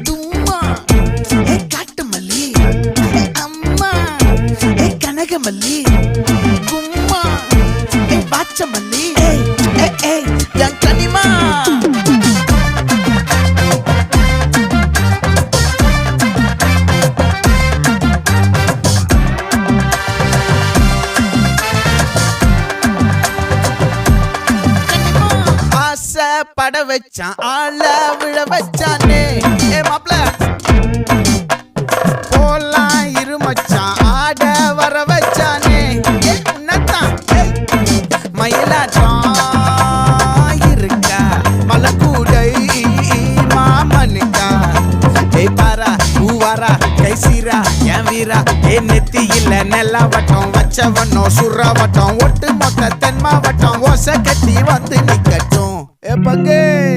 தும்மா ஏ காட்டு மல்லி அம்மா ஏ கனகமல்லி கும்மா ஏ பாச்ச மல்லி என் கனிமா பட வச்சான் ஆள விழ வச்சானே ஏ மாப்ள போலாம் இருமச்சான் ஆட வர வச்சானே ஏ உன்னத்தான் மயிலாட்டம் இருக்கா மலக்கூடை மாமனுக்கா ஏய் பாரா பூவாரா கைசீரா என் வீரா ஏ நெத்தி இல்ல நெல்லா வட்டம் வச்சவனோ சுறா வட்டம் ஒட்டு மொத்த தென் மாவட்டம் ஓசை கட்டி வந்து நிக்கட்டும். É pra quem?